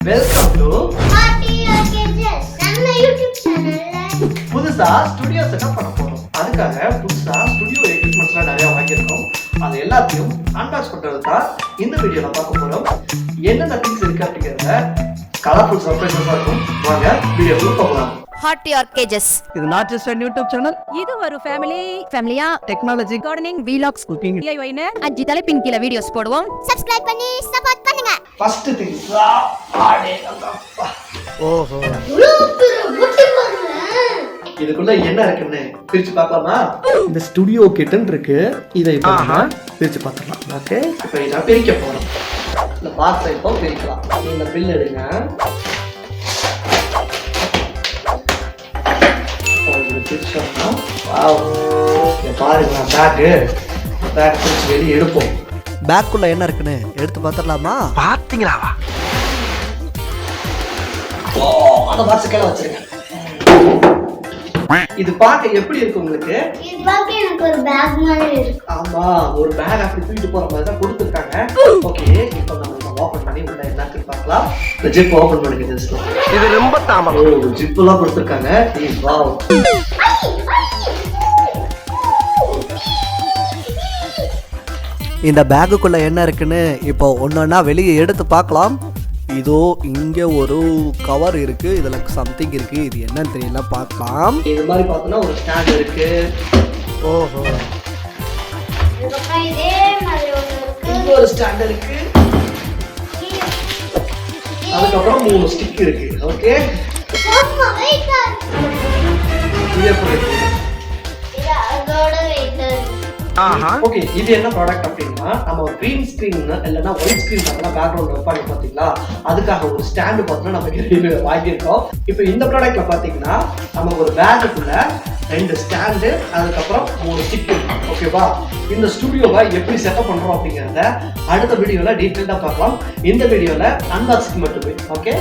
Welcome to நம்ம YouTube சேனல்ல புதுசா ஸ்டுடியோ செட்டப் பண்ண போறோம். அதுக்காக புதுசா ஸ்டுடியோ எக்யூப்மெண்ட்ஸ்லாம் நிறைய வாங்கியிருக்கோம். அது எல்லாத்தையும் அன்பாக்ஸ் பண்றது தான் இந்த வீடியோல பார்க்க போறோம். என்னென்ன திங்ஸ் இருக்கு அப்படிங்கறத கலர்ஃபுல் சர்ப்ரைஸஸா இருக்கும். வாங்க வீடியோக்குள்ள போகலாம். Hot Your Cages. இது not just a YouTube channel, இது ஒரு ஃபேமிலியா technology, gardening vlogs, cooking, DIY னு 5 தலைப்பின் கீழ வீடியோஸ் போடுவோம். சப்ஸ்கிரைப் பண்ணி சப்போர்ட் பண்ணுங்க. ஃபர்ஸ்ட் திங்ஸ் ஆடே அப்பா. ஓஹோ, இதுக்குள்ள என்ன இருக்குன்னு பிரிச்சு பார்க்கலாமா? இந்த ஸ்டுடியோ கிட்டன் இருக்கு. இதை இப்போ நம்ம பிரிச்சு பார்த்துடலாம். ஓகே, இப்போ இதை பிரிக்க போறோம். இந்த பாக்ஸை இப்போ பிரிக்கலாம். இந்த பில் எடுங்க. பிரிச்சோம்னா பாருங்க, பேக் பிரிச்சு வெளியே எடுப்போம். பேக்குள்ள என்ன இருக்குன்னு எடுத்து பார்த்துடலாமா? பாத்தீங்களாவா? அந்த பாக்ஸ் கீழே வச்சிருங்க. இது பார்க்க எப்படி இருக்கு உங்களுக்கு? இது பார்க்க எனக்கு ஒரு பேக் மாதிரி இருக்கு. ஆமா, ஒரு பேக் அப்படி தூக்கிட்டு போற மாதிரி தான் கொடுத்துருக்காங்க. ஓகே, இப்போ நம்ம இதை ஓபன் பண்ணி உள்ள என்ன இருக்கு பார்க்கலாம். இந்த ஜிப் ஓபன் பண்ணுங்க. ஜஸ்ட் இது ரொம்ப தாமதம். ஓ, ஜிப் எல்லாம் கொடுத்துருக்காங்க. வாவ், இந்த பேக்குக்குள்ள என்ன இருக்குன்னு இப்போ ஒன்னொன்னா வெளியே எடுத்து பார்க்கலாம். இதோ இங்க ஒரு கவர் இருக்கு, இதுல சம்திங் இருக்கு. இது என்னன்னு தெரியல, பார்க்கலாம். இது மாதிரி பார்த்தோம்னா ஒரு ஸ்டாண்ட் இருக்கு. ஓஹோ, இதுக்கப்புறம் இதே மாதிரி ஒன்று இருக்கு. இங்க ஒரு ஸ்டாண்ட் இருக்கு. அதுக்கப்புறம் 3 ஸ்டிக் இருக்கு. ஓகே, ரொம்ப வெயிட்டா இருக்கு. இது எப்படி இருக்கு? இது அதோட வெயிட்டா இருக்கு. ஆஹா. ஓகே, இது என்ன ப்ராடக்ட் அப்படின்னா, நம்ம கிரீன் ஸ்கிரீன் இல்லைன்னா ஒயிட் ஸ்கிரீன் பார்த்தோம்னா பேக்ரவுண்ட் வைப்பாங்க பார்த்தீங்களா, அதுக்காக ஒரு ஸ்டாண்டு பார்த்தோம்னா நம்ம வாங்கியிருக்கோம். இப்போ இந்த ப்ராடக்ட்ல பார்த்தீங்கன்னா நம்ம ஒரு பேக்குக்குள்ள 2 ஸ்டாண்டு, அதுக்கப்புறம் 3 ஸ்டிக் இருக்கு. ஓகேவா? இந்த ஸ்டுடியோவை எப்படி செட்டப் பண்றோம் அப்படிங்கறத அடுத்த வீடியோல டீடைலா பார்க்கலாம். இந்த வீடியோல அன்பாக்சிங் மட்டுமே. ஓகே,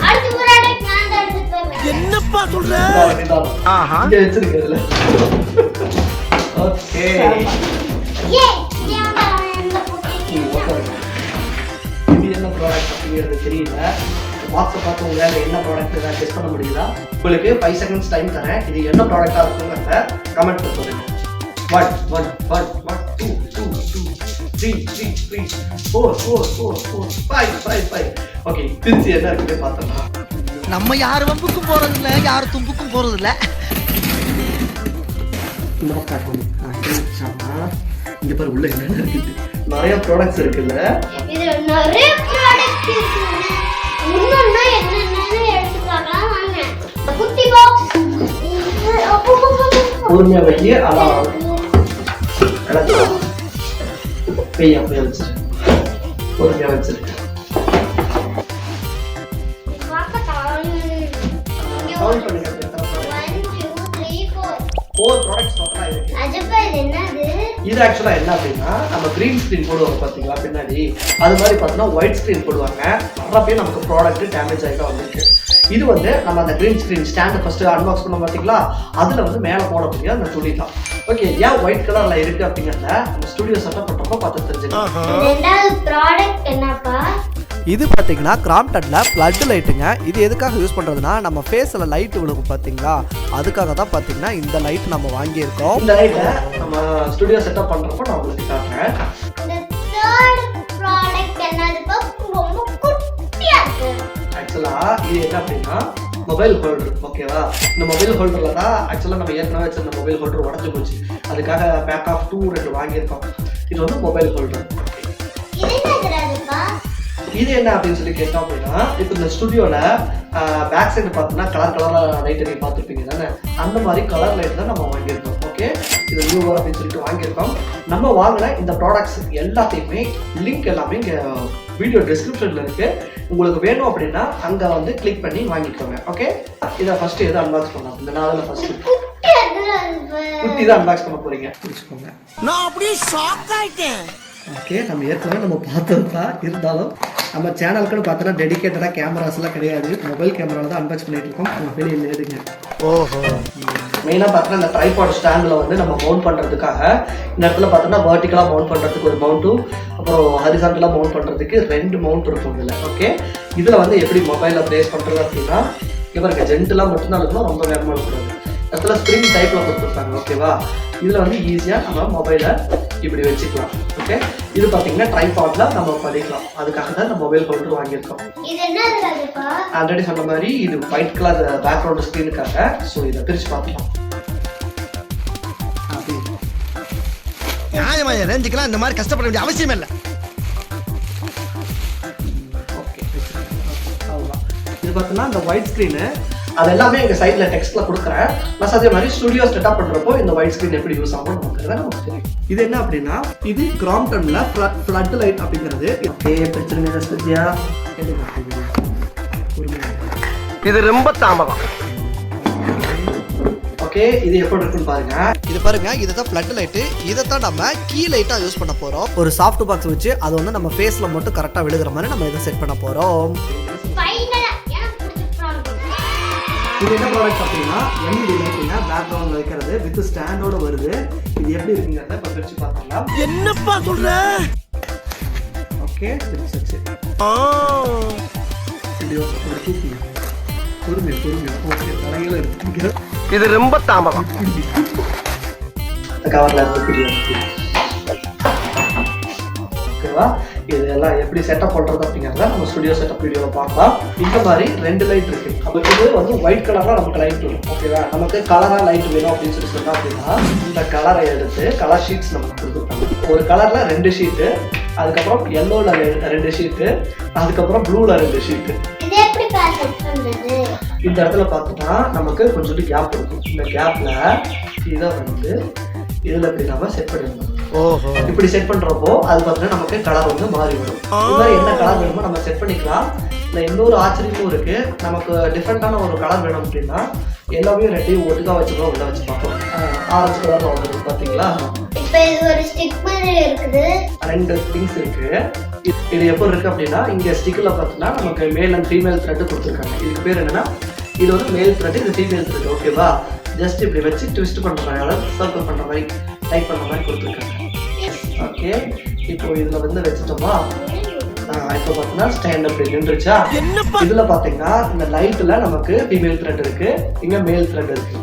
அடுத்த ப்ராடக்ட் நான் தான் எடுத்து போறேன். என்னப்பா சொல்ற? ஆஹா. இங்க வச்சிருக்கிறதுல. ஓகே, ஏ இங்க இந்த புட்டி இது என்ன ப்ராடக்ட் அப்படிங்கிறது தெரியல. பாக்ஸை பார்த்து உங்களால் என்ன ப்ராடக்ட் கெஸ் பண்ண முடியுதா? உங்களுக்கு 5 செகண்ட்ஸ் டைம் தரேன். இது என்ன ப்ராடக்டாக இருக்குங்கிறத கமெண்ட் பண்ண சொல்லுங்க. 1 1 1 1 2 2 2 3 3 3 4 4 4 4 5 5 5. ஓகே, திருச்சி என்ன இருக்குன்னு பார்த்தோம்னா, நம்ம யார் வம்புக்கும் போறது இல்ல, யார் தும்புக்கும் போறது இல்ல. இங்க பாரு உள்ள என்ன இருக்குது. நிறைய ப்ராடக்ட்ஸ் இருக்குல்ல. இது நிறைய ப்ராடக்ட் இருக்கு. இன்னொன்னா என்னன்னு எடுத்து பார்க்கலாம் வாங்க. குட்டி பாக்ஸ். பொறுமையா வைக்க அதான் பெய்யா போய் வச்சிரு. பொறுமையா வச்சிரு. கவுண்ட் பண்ணுங்க. 1 2 3 4. 4 ப்ராடக்ட்ஸ் டோட்டலா இருக்கு. அஜப்பா இது என்னது? இது ஆக்சுவலா என்ன அப்படின்னா, நம்ம கிரீன் ஸ்கிரீன் போடுவாங்க பாத்தீங்களா பின்னாடி, அது மாதிரி பார்த்தோம்னா ஒயிட் ஸ்கிரீன் போடுவாங்க. வர்றப்பே நமக்கு ப்ராடக்ட் டேமேஜ் ஆகிட்டு வந்திருக்கு. இது வந்து நம்ம அந்த கிரீன் ஸ்கிரீன் ஸ்டாண்டை ஃபர்ஸ்ட் அன்பாக்ஸ் பண்ணோம் பாத்தீங்களா, அதுல வந்து மேலே போடக்கூடிய அந்த துணி தான். ஓகே, ஏன் ஒயிட் கலர்ல இருக்கு அப்படிங்கிறத நம்ம ஸ்டுடியோ செட்டப் பண்றப்போ பார்த்து தெரிஞ்சுக்கலாம். ரெண்டாவது ப்ராடக்ட் என்னப்பா? இது பார்த்தீங்கன்னா கிராம்ப்டன்ல ஃப்ளட் லைட்டுங்க. இது எதுக்காக யூஸ் பண்ணுறதுனா, நம்ம ஃபேஸில் லைட் விழுகும் பார்த்தீங்களா, அதுக்காக தான் பார்த்தீங்கன்னா இந்த லைட் நம்ம வாங்கியிருக்கோம். இந்த லைட்டை நம்ம ஸ்டுடியோ செட்டப் பண்றப்போ நான் உங்களுக்கு காட்டுறேன். இந்த தேர்ட் ப்ராடக்ட் என்னதுப்பா? ரொம்ப குட்டியா இருக்கு. ஆக்சுவலா இது என்ன அப்படின்னா மொபைல் ஹோல்டர். ஓகேவா? இந்த மொபைல் ஹோல்டர்ல தான் ஆக்சுவலா நம்ம ஏற்கனவே வச்சிருந்த மொபைல் ஹோல்டர் உடஞ்சு போச்சு. அதுக்காக பேக் ஆஃப் 2 வாங்கியிருக்கோம். இது வந்து மொபைல் ஹோல்டர். இது என்னதுப்பா? இது என்ன அப்படின்னு சொல்லி கேட்டோம் அப்படின்னா, இப்போ இந்த ஸ்டுடியோல பேக் சைடு பார்த்தோம்னா கலர் கலரா லைட் நீங்க பார்த்துருப்பீங்க தானே, அந்த மாதிரி கலர் லைட் தான் நம்ம வாங்கியிருக்கோம். ஓகே, இது நியூவா அப்படின்னு சொல்லிட்டு வாங்கியிருக்கோம். நம்ம வாங்கின இந்த ப்ராடக்ட்ஸ் எல்லாத்தையுமே லிங்க் எல்லாமே இங்கே வீடியோ டிஸ்கிரிப்ஷன்ல இருக்கு. உங்களுக்கு வேணும் அப்படின்னா அங்க வந்து கிளிக் பண்ணி வாங்கிக்கோங்க. ஓகே, இதை ஃபர்ஸ்ட் எதை அன்பாக்ஸ் பண்ணலாம்? இந்த நாளில் ஃபர்ஸ்ட் குட்டியா இருக்கு. குட்டி தான் அன்பாக்ஸ் பண்ண போறீங்க. புரிச்சுக்கோங்க. நான் அப்படியே ஷாக் ஆயிட்டேன். ஓகே, நம்ம ஏற்கனவே நம்ம பார்த்தது தான். இருந்தாலும் நம்ம சேனலுக்குன்னு பார்த்தோன்னா டெடிக்கேட்டடாக கேமராஸ்லாம் கிடையாது. மொபைல் கேமராவில் தான் அன்பாக்ஸ் பண்ணிட்டு இருக்கோம். நம்ம வெளியில் எடுங்க. ஓஹோ, மெயினாக பார்த்தோன்னா இந்த ட்ரைபாட் ஸ்டாண்டில் வந்து நம்ம மவுண்ட் பண்ணுறதுக்காக இந்த இடத்துல பார்த்தோன்னா வெர்டிக்கலாக மவுண்ட் பண்ணுறதுக்கு ஒரு மவுண்ட்டும், அப்புறம் ஹரிசாண்டலாக மவுண்ட் பண்ணுறதுக்கு 2 மவுண்ட் இருக்கும் இதில். ஓகே, இதில் வந்து எப்படி மொபைலில் ப்ளேஸ் பண்ணுறது அப்படின்னா இவருக்கு ஜென்டலாக மட்டும்தான் இருக்கணும், ரொம்ப வேகமாக இருக்கக்கூடாது. இடத்துல ஸ்ப்ரிங் டைப்பில் கொடுத்துருக்காங்க. ஓகேவா? இதில் வந்து ஈஸியாக நம்ம மொபைலை இப்படி வச்சுக்கலாம். ஓகே, இது பார்த்தீங்கன்னா ட்ரைபாட்ல நம்ம படிக்கலாம். அதுக்காக தான் இந்த மொபைல் ஹோல்டர் வாங்கியிருக்கோம். இது என்னதுப்பா? ஆல்ரெடி சொன்ன மாதிரி இது ஒயிட் கலர் பேக்ரவுண்ட் ஸ்க்ரீனுக்காக. ஸோ இதை பிரித்து பார்த்துக்கலாம். நியாயமா ரேஞ்சுக்கெல்லாம் இந்த மாதிரி கஷ்டப்பட வேண்டிய அவசியம் இல்லை. ஓகே, அவ்வளோதான். இது பார்த்தீங்கன்னா இந்த ஒயிட் ஸ்க்ரீனு அது எல்லாமே எங்கள் சைடில் டெக்ஸ்ட்டில் கொடுக்குறேன். ப்ளஸ் அதே மாதிரி ஸ்டுடியோ செட்டப் பண்ணுறப்போ இந்த ஒயிட் ஸ்க்ரீன் எப்படி யூஸ் ஆகும் நமக்கு தெரியும். இது என்ன அப்படின்னா இது கிராம்டனில் ஃப்ளட் லைட் அப்படிங்கிறது. ஓகே, பிரச்சனை ஸ்வித்யா. இது ரொம்ப தாமதம். ஓகே, இது எப்படி இருக்குன்னு பாருங்க. இது பாருங்க, இதுதான் ஃப்ளட் லைட்டு. இதை தான் நம்ம கீ லைட்டாக யூஸ் பண்ண போகிறோம். ஒரு சாஃப்ட் பாக்ஸ் வச்சு அது வந்து நம்ம ஃபேஸில் மட்டும் கரெக்டாக விழுகிற மாதிரி நம்ம இதை செட் பண்ண போகிறோம். இது என்ன ப்ராடக்ட் அப்படின்னா LED லைட்டுங்க, பேக்ரவுண்ட் வைக்கிறது வித் ஸ்டாண்டோட வருது. இது எப்படி இருக்குங்கிறத இப்போ பிரிச்சு பார்க்கலாம். என்னப்பா சொல்ற? ஓகே, பிரிச்சு பொறுமை. ஓகே, தலையில இருக்கு. இது ரொம்ப தாமதம். கவர்ல இருந்து பிரிச்சு. ஓகேவா? இது எல்லாம் எப்படி செட்டப் பண்றது அப்படிங்கிறத நம்ம ஸ்டுடியோ செட்டப் வீடியோவில் பார்க்கலாம். இந்த மாதிரி 2 லைட் இருக்கு. அப்போ இது வந்து ஒயிட் கலர்ல நமக்கு லைட் வரும். ஓகேவா? நமக்கு கலரா லைட் வேணும் அப்படின்னு சொன்னா அப்படின்னா இந்த கலரை எடுத்து கலர் ஷீட்ஸ் நமக்கு கொடுத்துருக்காங்க. ஒரு கலர்ல 2 ஷீட்டு, அதுக்கப்புறம் எல்லோல 2 ஷீட்டு, அதுக்கப்புறம் ப்ளூல 2 ஷீட்டு. இந்த இடத்துல பார்த்தோம்னா நமக்கு கொஞ்சம் கேப் இருக்கும். இந்த கேப்ல இதை வந்து இதுல இப்படி நம்ம செட் பண்ணிடணும். ஓஹோ, இப்படி செட் பண்றப்போ அது பார்த்தீங்கன்னா நமக்கு கலர் வந்து மாறி வரும். இந்த மாதிரி என்ன கலர் வேணுமோ நம்ம செட் பண்ணிக்கலாம். இல்லை, இன்னொரு ஆச்சரியமும் இருக்கு. நமக்கு டிஃப்ரெண்டான ஒரு கலர் வேணும் அப்படின்னா எல்லாமே ரெண்டையும் ஒட்டுக்கா வச்சுக்கலாம். உள்ள வச்சு பார்ப்போம். ஆரஞ்சு கலர் வந்துருக்கு பார்த்தீங்களா? இப்போ இது ஒரு ஸ்டிக் மாதிரி இருக்குது. 2 திங்ஸ் இருக்கு. இது எப்படி இருக்கு அப்படின்னா இங்க ஸ்டிக்ல பார்த்தீங்கன்னா நமக்கு மேல் அண்ட் ஃபீமேல் த்ரெட் கொடுத்துருக்காங்க. இதுக்கு பேர் என்னன்னா இது வந்து மேல் த்ரெட், இது ஃபீமேல் த்ரெட். ஓகேவா? ஜஸ்ட் இப்படி வச்சு ட்விஸ்ட் பண்ற மாதிரி, அதாவது சர்க்கிள் பண்ற மாதிரி, டைப் பண்ற மாதிரி கொடுத்துருக்காங்க. ஓகே, இப்போ இதுல வந்து வச்சுட்டோமா? இப்போ பார்த்தீங்கன்னா ஸ்டாண்ட் அப்படி நின்றுச்சா? இதுல பாத்தீங்கன்னா இந்த லைட்ல நமக்கு ஃபீமேல் த்ரெட் இருக்கு, இங்க மேல் த்ரெட் இருக்கு.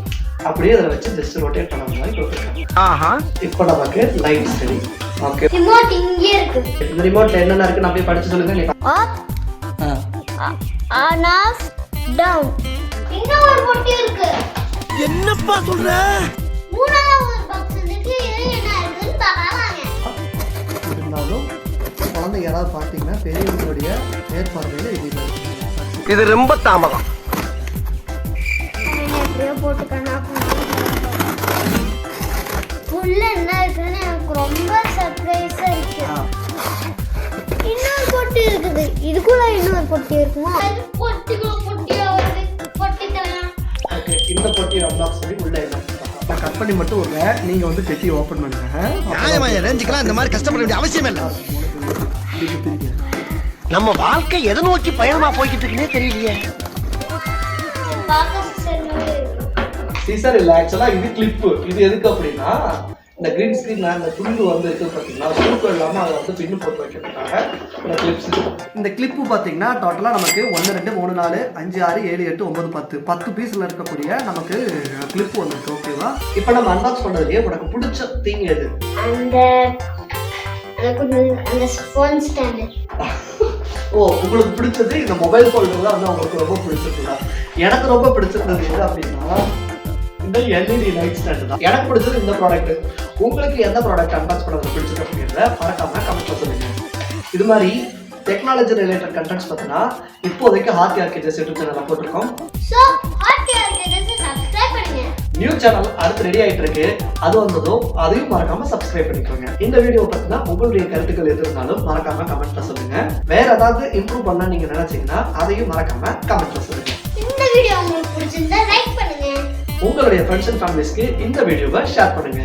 அப்படியே இதில் வச்சு ஜஸ்ட் ரொட்டேட் பண்ண மாதிரி கொடுத்துருக்காங்க. இப்போ நமக்கு லைட் ஸ்டடி. ஓகே, ரிமோட் இங்கே இருக்கு. இந்த ரிமோட்ல என்னென்ன இருக்குன்னு அப்படியே படிச்சு சொல்லுங்க. நீ ஆன் ஆஃப் டவுன். இன்னும் ஒரு பொட்டி இருக்கு. என்னப்பா சொல்ற? மூணாவது ஒரு பாக்ஸ் இருக்கு. இது என்ன இருக்குன்னு பார்க்கலாம். இருந்தாலும் குழந்தை யாராவது பார்த்தீங்கன்னா பெரியவங்களுடைய மேற்பார்வையில் இது ரொம்ப தாமதம். எப்படியோ போட்டுக்கணும். உள்ள என்ன இருக்குன்னு எனக்கு ரொம்ப சர்ப்ரைஸா இருக்கு. இன்னொரு பொட்டி இருக்குது. இதுக்குள்ள இன்னொரு பொட்டி இருக்குமா? பொட்டியா வருது. பொட்டி தரலாம். ஓகே, இந்த பொட்டி அன்பாக்ஸ் பண்ணி உள்ள என்ன நான் கட் பண்ணி மட்டும் விடுறேன். நீங்க வந்து பெட்டி ஓபன் பண்ணுங்க. நியாயமா ரேஞ்சுக்கெல்லாம் இந்த மாதிரி கஷ்டப்பட வேண்டிய அவசியம் இல்லை. நம்ம வாழ்க்கை எதை நோக்கி பயணமா போய்கிட்டு இருக்குன்னே தெரியலையே. சீசர் இல்ல, ஆக்சுவலா இது கிளிப்பு. இது எதுக்கு அப்படின்னா இந்த கிரீன் ஸ்கிரீன்ல அந்த துண்டு வந்து இருக்கு பார்த்தீங்கன்னா, சூப்பர் இல்லாமல் அதை வந்து பின்னு போட்டு வைக்கிறதுக்காக இந்த கிளிப்ஸ். இந்த கிளிப்பு பார்த்தீங்கன்னா டோட்டலாக நமக்கு 1 2 3 4 5 6 7 8 9 10 பீஸில் இருக்கக்கூடிய நமக்கு கிளிப்பு வந்துருக்கு. ஓகேவா? இப்போ நம்ம அன்பாக்ஸ் பண்ணதுலேயே உனக்கு பிடிச்ச திங் எது? அந்த ஃபோன் ஸ்டாண்ட். ஓ, உங்களுக்கு பிடிச்சது இந்த மொபைல் ஹோல்டர் தான் வந்து உங்களுக்கு ரொம்ப பிடிச்சிருக்குதா? எனக்கு ரொம்ப பிடிச்சிருந்தது எது அப்படின்னா இந்த LED லைட் ஸ்டாண்ட் தான். எனக்கு பிடிச்சது இந்த ப்ராடக்ட். உங்களுக்கு எந்த ப்ராடக்ட் அன்பாக்ஸ் பண்ணது பிடிச்சது அப்படிங்கிறத மறக்காம கமெண்ட்ல சொல்லுங்க. இது மாதிரி டெக்னாலஜி ரிலேட்டட் கண்டென்ட்ஸ் பார்த்தீங்கன்னா இப்போதைக்கு ஹார்ட் ஆர்கேஜஸ் யூடியூப் சேனலில் போட்டிருக்கோம். ஸோ ஹார்ட் ஆர்கேஜஸ் சப்ஸ்கிரைப் பண்ணுங்க. நியூ சேனல் அடுத்து ரெடி ஆகிட்டு இருக்கு. அது வந்ததும் அதையும் மறக்காம சப்ஸ்கிரைப் பண்ணிக்கோங்க. இந்த வீடியோ பார்த்தீங்கன்னா உங்களுடைய கருத்துக்கள் எது இருந்தாலும் மறக்காம கமெண்ட்ல சொல்லுங்க. வேற ஏதாவது இம்ப்ரூவ் பண்ண நீங்க நினைச்சீங்கன்னா அதையும் மறக்காம கமெண்ட்ல சொல்லுங்க. இந்த வீடியோ உங்களுக்கு பிடிச்சிருந்தா லைக் பண்ணுங்க. உங்களுடைய ஃப்ரெண்ட்ஸ் அண்ட் ஃபேமிலிஸ்க்கு இந்த வீடியோவை ஷேர் பண்ணுங்க.